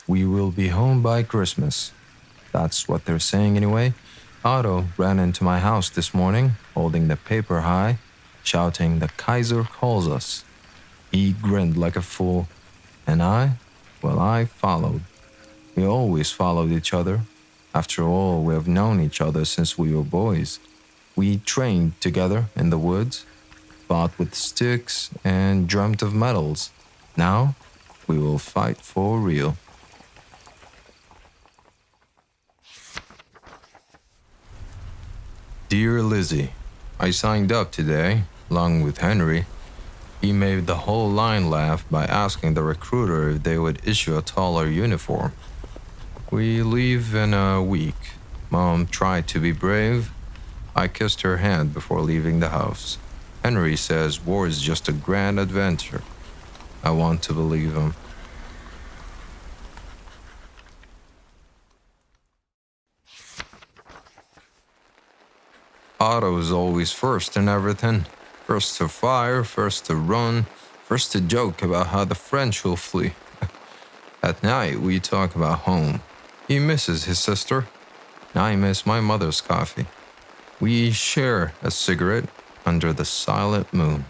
We will be home by Christmas. That's what they're saying anyway. Otto ran into my house this morning, holding the paper high, shouting, "The Kaiser calls us." He grinned like a fool, and I followed. We always followed each other. After all, we have known each other since we were boys. We trained together in the woods, fought with sticks, and dreamt of medals. Now, we will fight for real. Dear Lizzie, I signed up today, along with Henry. He made the whole line laugh by asking the recruiter if they would issue a taller uniform. We leave in a week. Mom tried to be brave. I kissed her hand before leaving the house. Henry says war is just a grand adventure. I want to believe him. Otto is always first in everything. First to fire, first to run, first to joke about how the French will flee. At night, we talk about home. He misses his sister. I miss my mother's coffee. We share a cigarette under the silent moon.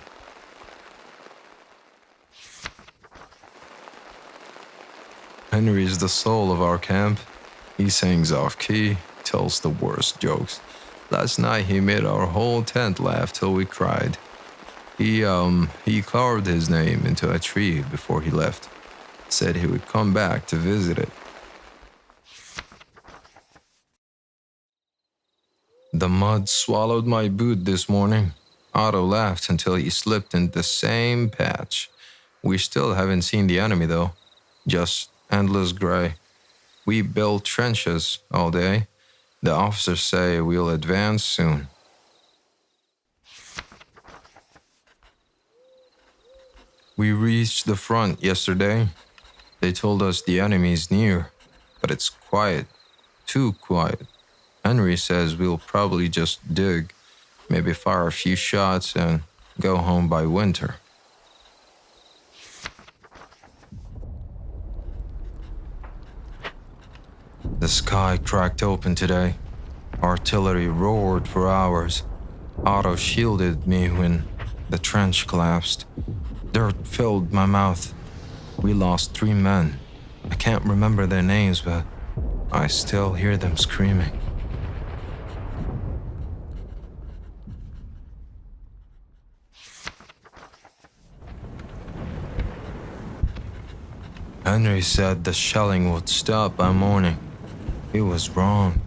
Henry is the soul of our camp. He sings off key, tells the worst jokes. Last night he made our whole tent laugh till we cried. He carved his name into a tree before he left. Said he would come back to visit it. The mud swallowed my boot this morning. Otto laughed until he slipped in the same patch. We still haven't seen the enemy though. Just endless gray. We built trenches all day. The officers say we'll advance soon. We reached the front yesterday. They told us the enemy is near, but it's quiet, too quiet. Henry says we'll probably just dig, maybe fire a few shots and go home by winter. The sky cracked open today. Artillery roared for hours. Otto shielded me when the trench collapsed. Dirt filled my mouth. We lost 3 men. I can't remember their names, but I still hear them screaming. Henry said the shelling would stop by morning. He was wrong.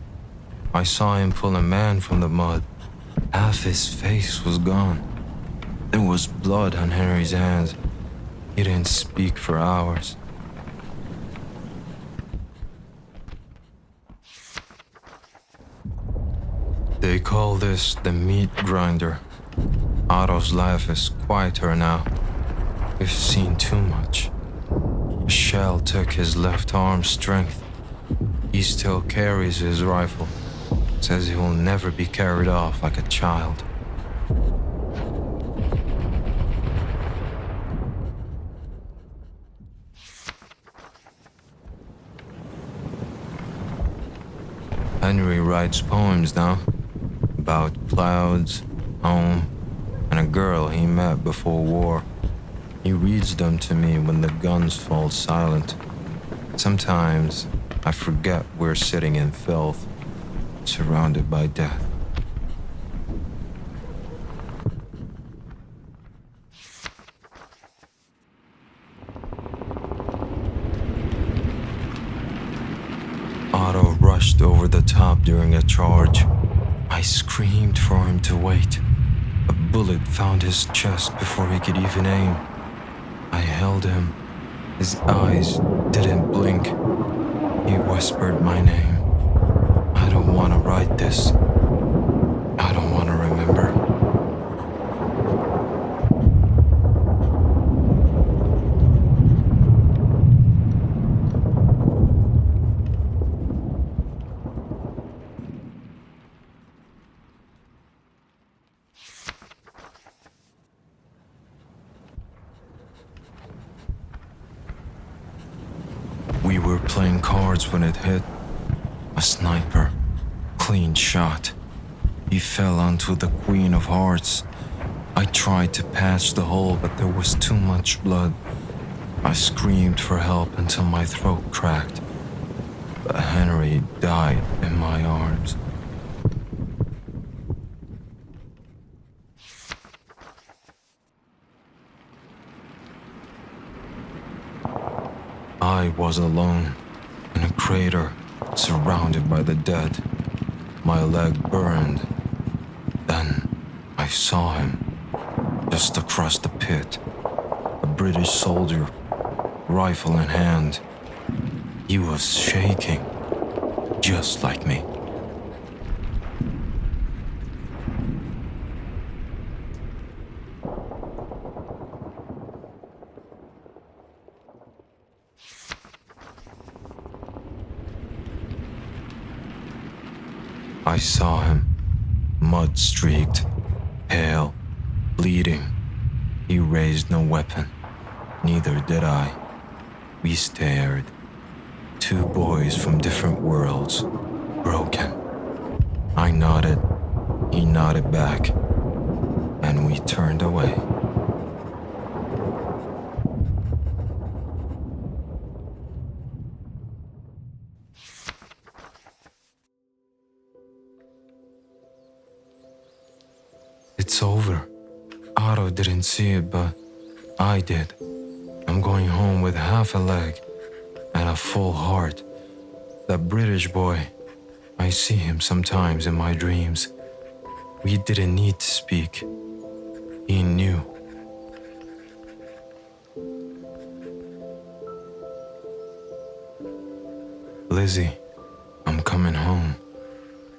I saw him pull a man from the mud. Half his face was gone. There was blood on Henry's hands. He didn't speak for hours. They call this the meat grinder. Otto's life is quieter now. We've seen too much. A shell took his left arm's strength. He still carries his rifle. Says he will never be carried off like a child. Henry writes poems now about clouds, home, and a girl he met before war. He reads them to me when the guns fall silent. Sometimes I forget we're sitting in filth, surrounded by death. Otto rushed over the top during a charge. I screamed for him to wait. A bullet found his chest before he could even aim. I held him. His eyes didn't blink. He whispered my name. I don't want to write this. I don't want to remember. We were playing cards when it hit. A sniper. Clean shot. He fell onto the Queen of Hearts. I tried to patch the hole, but there was too much blood. I screamed for help until my throat cracked. But Henry died in my arms. I was alone, in a crater, surrounded by the dead. My leg burned. Then I saw him, just across the pit. A British soldier, rifle in hand. He was shaking, just like me. I saw him, mud-streaked, pale, bleeding. He raised no weapon. Neither did I. We stared. Two boys from different worlds, broken. I nodded. He nodded back. And we turned away. It's over. Otto didn't see it, but I did. I'm going home with half a leg and a full heart. That British boy, I see him sometimes in my dreams. We didn't need to speak. He knew. Lizzie, I'm coming home.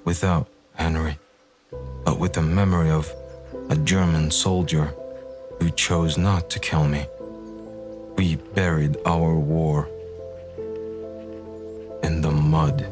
Without Henry, but with the memory of a German soldier who chose not to kill me. We buried our war in the mud.